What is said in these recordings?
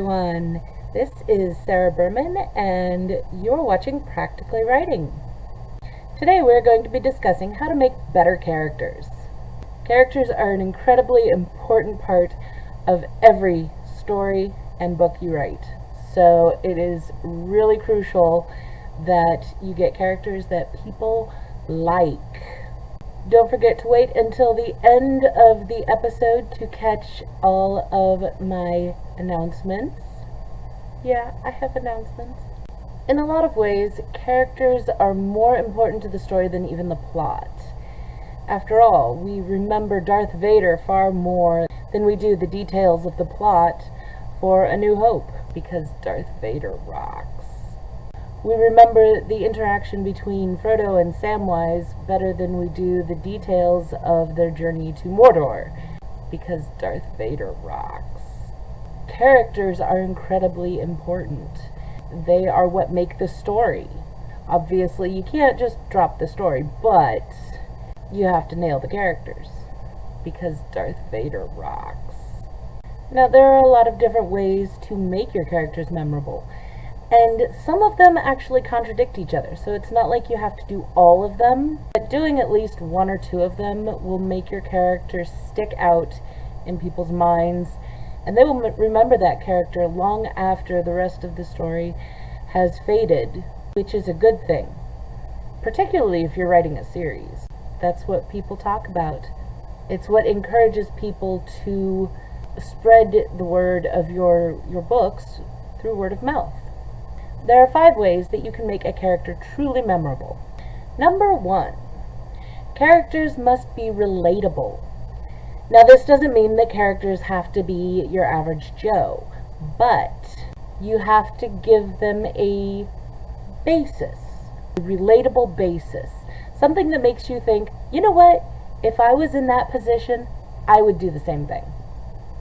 everyone. This is Sarah Berman, and you're watching Practically Writing. Today we're going to be discussing how to make better characters. Characters are an incredibly important part of every story and book you write. So it is really crucial that you get characters that people like. Don't forget to wait until the end of the episode to catch all of my announcements. Yeah, I have announcements. In a lot of ways, characters are more important to the story than even the plot. After all, we remember Darth Vader far more than we do the details of the plot for A New Hope, because Darth Vader rocks. We remember the interaction between Frodo and Samwise better than we do the details of their journey to Mordor, because Darth Vader rocks. Characters are incredibly important. They are what make the story. Obviously, you can't just drop the story, but you have to nail the characters, because Darth Vader rocks. Now, there are a lot of different ways to make your characters memorable. And some of them actually contradict each other, so it's not like you have to do all of them, but doing at least one or two of them will make your character stick out in people's minds, and they will remember that character long after the rest of the story has faded, which is a good thing, particularly if you're writing a series. That's what people talk about. It's what encourages people to spread the word of your books through word of mouth. There are 5 ways that you can make a character truly memorable. Number 1, characters must be relatable. Now, this doesn't mean that characters have to be your average Joe, but you have to give them a basis, a relatable basis, something that makes you think, you know what, if I was in that position, I would do the same thing.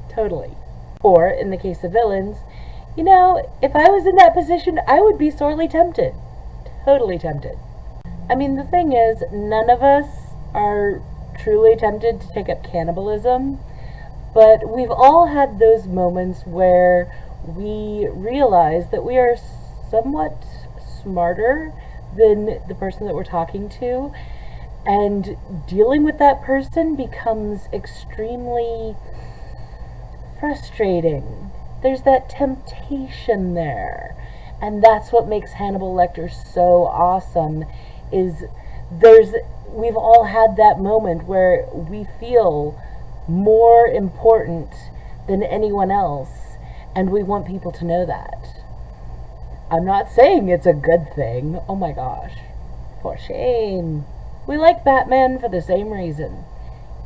Totally. Or, in the case of villains, you know, if I was in that position, I would be sorely tempted. Totally tempted. I mean, the thing is, none of us are truly tempted to take up cannibalism, but we've all had those moments where we realize that we are somewhat smarter than the person that we're talking to, and dealing with that person becomes extremely frustrating. There's that temptation there, and that's what makes Hannibal Lector so awesome, is we've all had that moment where we feel more important than anyone else, and we want people to know that. I'm not saying it's a good thing, oh my gosh, for shame. We like Batman for the same reason.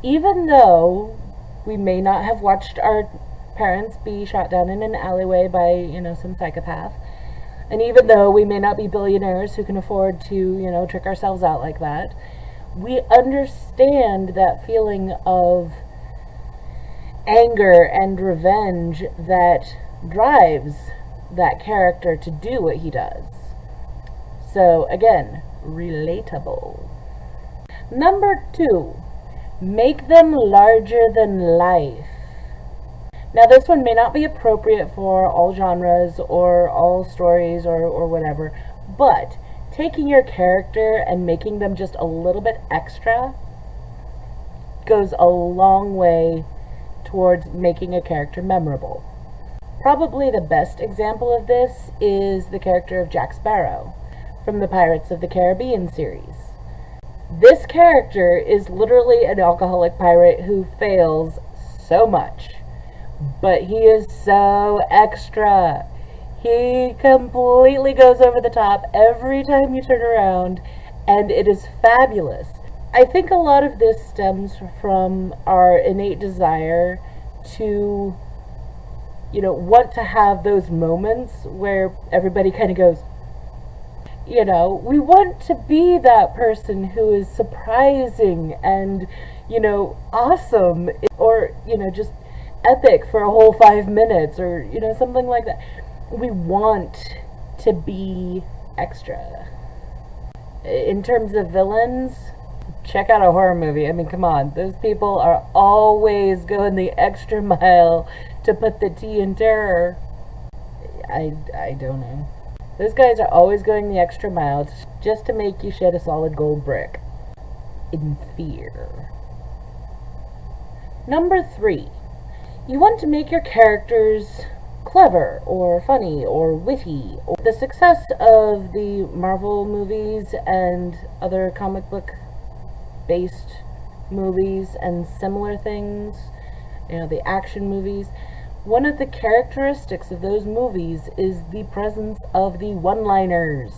Even though we may not have watched our parents be shot down in an alleyway by, some psychopath. And even though we may not be billionaires who can afford to, trick ourselves out like that, we understand that feeling of anger and revenge that drives that character to do what he does. So, again, relatable. Number 2, make them larger than life. Now, this one may not be appropriate for all genres or all stories or whatever, but taking your character and making them just a little bit extra goes a long way towards making a character memorable. Probably the best example of this is the character of Jack Sparrow from the Pirates of the Caribbean series. This character is literally an alcoholic pirate who fails so much. But he is so extra. He completely goes over the top every time you turn around, and it is fabulous. I think a lot of this stems from our innate desire to, want to have those moments where everybody kind of goes, we want to be that person who is surprising and, awesome, or, just epic for a whole 5 minutes, or something like that. We want to be extra. In terms of villains, check out a horror movie. I mean, come on, those people are always going the extra mile to put the tea in terror. I don't know. Those guys are always going the extra mile just to make you shed a solid gold brick. In fear. Number 3. You want to make your characters clever or funny or witty. The success of the Marvel movies and other comic book based movies and similar things, the action movies, one of the characteristics of those movies is the presence of the one-liners.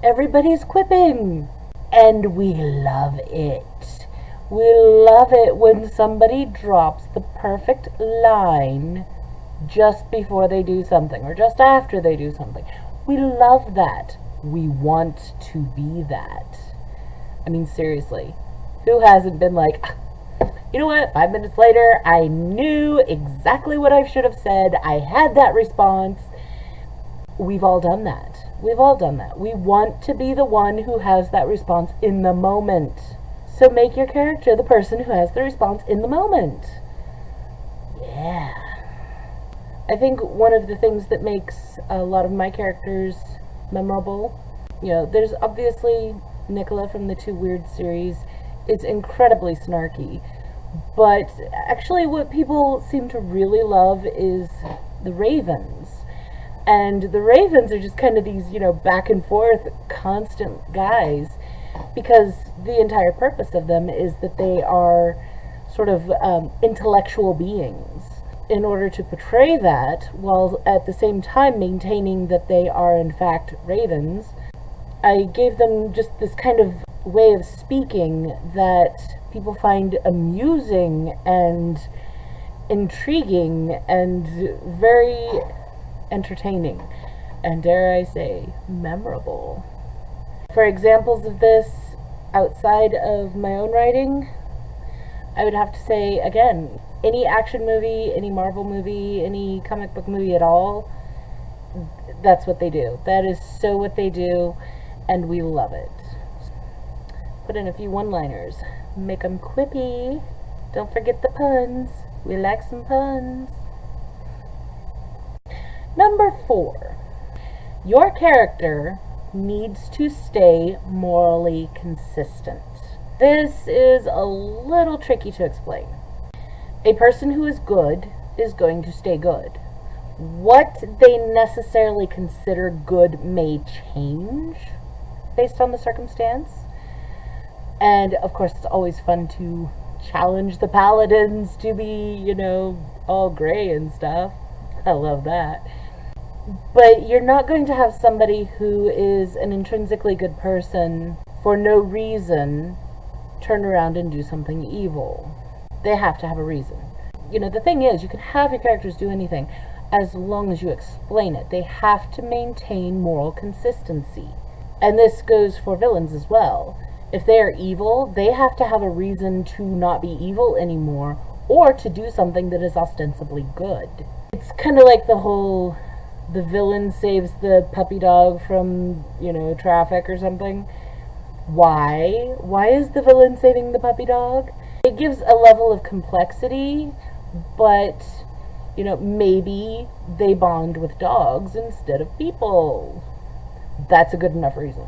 Everybody's quipping, and we love it. We love it when somebody drops the perfect line just before they do something or just after they do something. We love that. We want to be that. I mean, seriously, who hasn't been like, you know what, 5 minutes later, I knew exactly what I should have said. I had that response. We've all done that. We've all done that. We want to be the one who has that response in the moment. So make your character the person who has the response in the moment. Yeah. I think one of the things that makes a lot of my characters memorable, there's obviously Nicola from the Too Wyrd series. It's incredibly snarky. But actually what people seem to really love is the Ravens. And the Ravens are just kind of these, back and forth, constant guys. Because the entire purpose of them is that they are sort of intellectual beings. In order to portray that, while at the same time maintaining that they are in fact ravens, I gave them just this kind of way of speaking that people find amusing and intriguing and very entertaining, and dare I say, memorable. For examples of this outside of my own writing, I would have to say, again, any action movie, any Marvel movie, any comic book movie at all, that's what they do. That is so what they do, and we love it. Put in a few one-liners. Make them quippy. Don't forget the puns. We like some puns. Number 4. Your character needs to stay morally consistent. This is a little tricky to explain. A person who is good is going to stay good. What they necessarily consider good may change based on the circumstance. And of course, it's always fun to challenge the paladins to be, all gray and stuff. I love that. But you're not going to have somebody who is an intrinsically good person for no reason turn around and do something evil. They have to have a reason. The thing is, you can have your characters do anything as long as you explain it. They have to maintain moral consistency. And this goes for villains as well. If they are evil, they have to have a reason to not be evil anymore, or to do something that is ostensibly good. It's kind of like the villain saves the puppy dog from, traffic or something. Why? Why is the villain saving the puppy dog? It gives a level of complexity, but, maybe they bond with dogs instead of people. That's a good enough reason.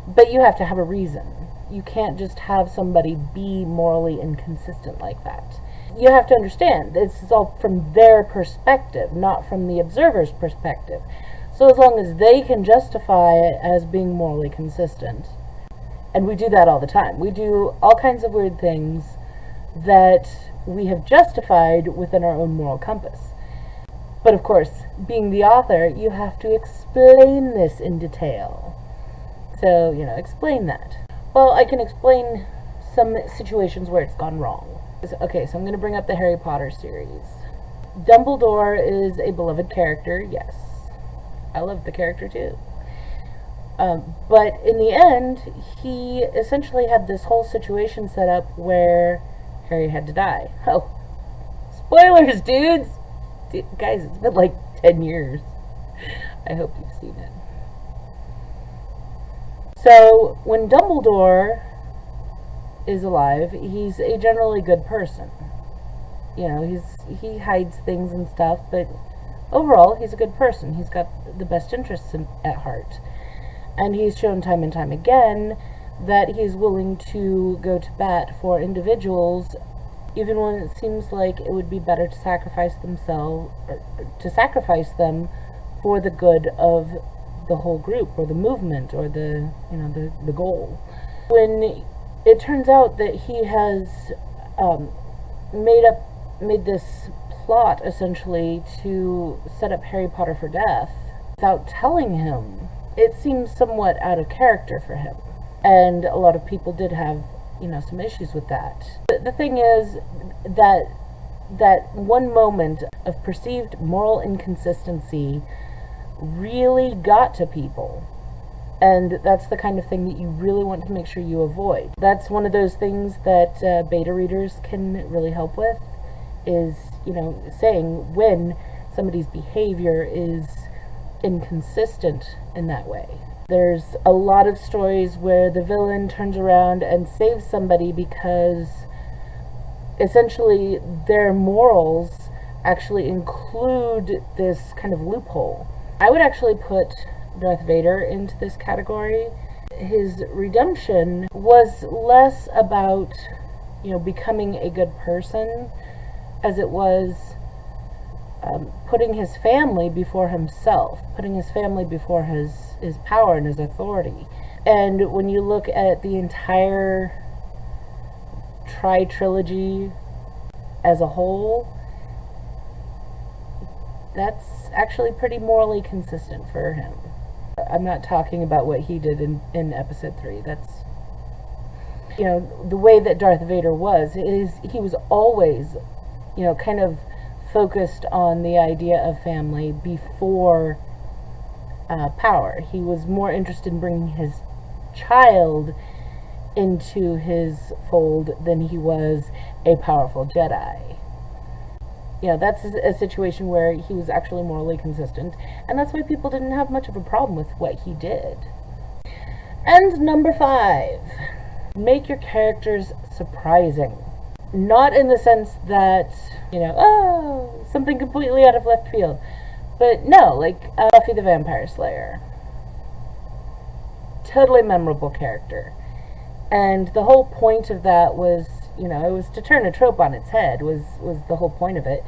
But you have to have a reason. You can't just have somebody be morally inconsistent like that. You have to understand, this is all from their perspective, not from the observer's perspective. So as long as they can justify it as being morally consistent, and we do that all the time. We do all kinds of weird things that we have justified within our own moral compass. But of course, being the author, you have to explain this in detail. So, explain that. Well, I can explain some situations where it's gone wrong. Okay, so I'm going to bring up the Harry Potter series. Dumbledore is a beloved character, yes. I love the character too. But in the end, he essentially had this whole situation set up where Harry had to die. Oh, spoilers, dudes! Guys, it's been like 10 years. I hope you've seen it. So, when Dumbledore is alive, he's a generally good person. He hides things and stuff, but overall, he's a good person. He's got the best interests at heart. And he's shown time and time again that he's willing to go to bat for individuals, even when it seems like it would be better to sacrifice them for the good of the whole group, or the movement, or the goal. When it turns out that he has made this plot essentially to set up Harry Potter for death without telling him, it seems somewhat out of character for him. And a lot of people did have, some issues with that. The thing is that one moment of perceived moral inconsistency really got to people. And that's the kind of thing that you really want to make sure you avoid. That's one of those things that beta readers can really help with, is, saying when somebody's behavior is inconsistent in that way. There's a lot of stories where the villain turns around and saves somebody because essentially their morals actually include this kind of loophole. I would actually put Darth Vader into this category. His redemption was less about, becoming a good person, as it was putting his family before himself, putting his family before his power and his authority. And when you look at the entire trilogy as a whole, that's actually pretty morally consistent for him. I'm not talking about what he did in episode 3. That's, the way that Darth Vader he was always, kind of focused on the idea of family before power. He was more interested in bringing his child into his fold than he was a powerful Jedi. That's a situation where he was actually morally consistent, and that's why people didn't have much of a problem with what he did. And number 5, make your characters surprising. Not in the sense that, something completely out of left field, but no, like Buffy the Vampire Slayer. Totally memorable character. And the whole point of that was, it was to turn a trope on its head, was the whole point of it.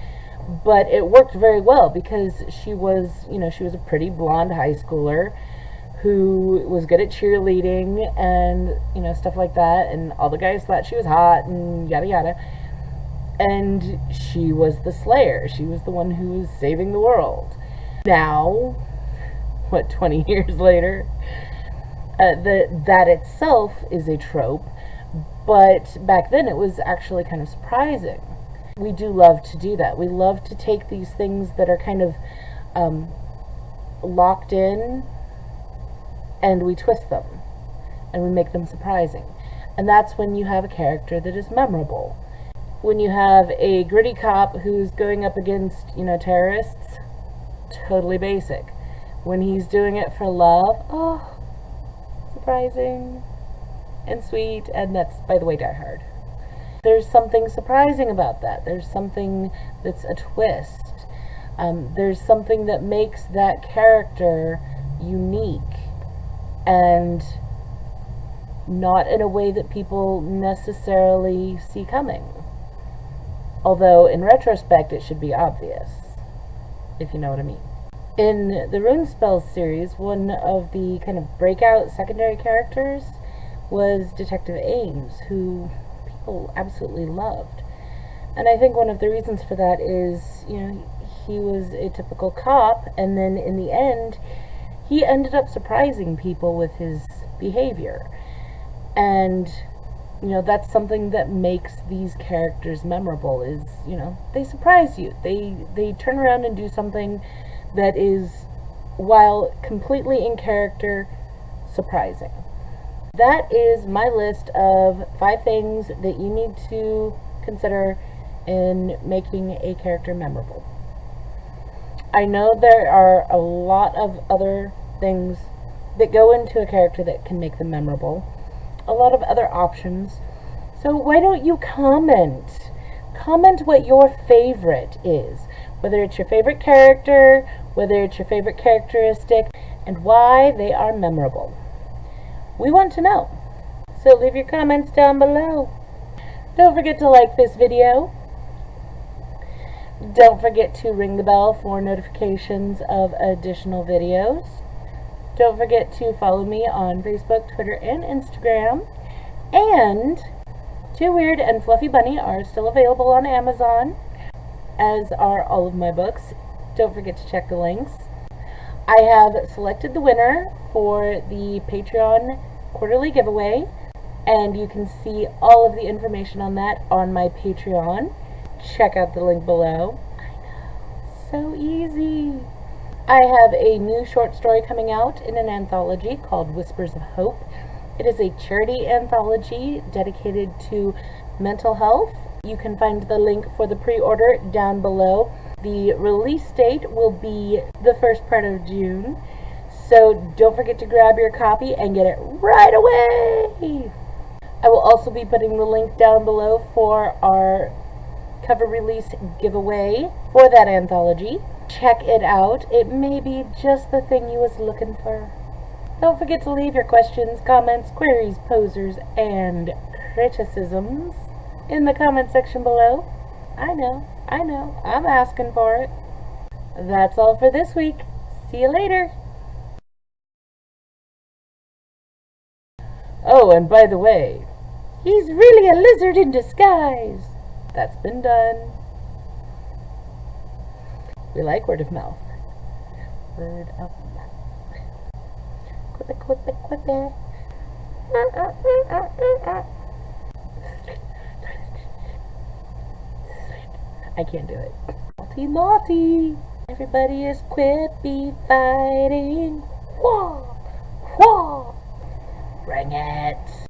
But it worked very well because she was a pretty blonde high schooler who was good at cheerleading and, stuff like that. And all the guys thought she was hot and yada yada. And she was the Slayer. She was the one who was saving the world. Now, 20 years later, that itself is a trope, but back then it was actually kind of surprising. We do love to do that. We love to take these things that are kind of locked in, and we twist them, and we make them surprising. And that's when you have a character that is memorable. When you have a gritty cop who's going up against, terrorists, totally basic. When he's doing it for love, surprising and sweet, and that's, by the way, Die Hard. There's something surprising about that. There's something that's a twist. There's something that makes that character unique, and not in a way that people necessarily see coming. Although, in retrospect, it should be obvious, if you know what I mean. In the Rune Spells series, one of the kind of breakout secondary characters was Detective Ames, who people absolutely loved. And I think one of the reasons for that is, he was a typical cop, and then in the end, he ended up surprising people with his behavior. And, that's something that makes these characters memorable, is, they surprise you. They turn around and do something that is, while completely in character, surprising. That is my list of 5 things that you need to consider in making a character memorable. I know there are a lot of other things that go into a character that can make them memorable, a lot of other options. So why don't you comment? Comment what your favorite is. Whether it's your favorite character, whether it's your favorite characteristic, and why they are memorable. We want to know. So leave your comments down below. Don't forget to like this video. Don't forget to ring the bell for notifications of additional videos. Don't forget to follow me on Facebook, Twitter, and Instagram. And Too Wyrd and Fluffy Bunny are still available on Amazon, as are all of my books. Don't forget to check the links. I have selected the winner for the Patreon quarterly giveaway, and you can see all of the information on that on my Patreon. Check out the link below. I know, so easy. I have a new short story coming out in an anthology called Whispers of Hope. It is a charity anthology dedicated to mental health. You can find the link for the pre-order down below. The release date will be the first part of June, so don't forget to grab your copy and get it right away. I will also be putting the link down below for our cover release giveaway for that anthology. Check it out. It may be just the thing you was looking for. Don't forget to leave your questions, comments, queries, posers, and criticisms in the comment section below. I know, I'm asking for it. That's all for this week. See you later. Oh, and by the way, he's really a lizard in disguise. That's been done. We like word of mouth. Word of mouth. Quip it, quip it, quip it. I can't do it. Naughty, naughty. Everybody is quippy fighting. Whoa, whoa. Bring it.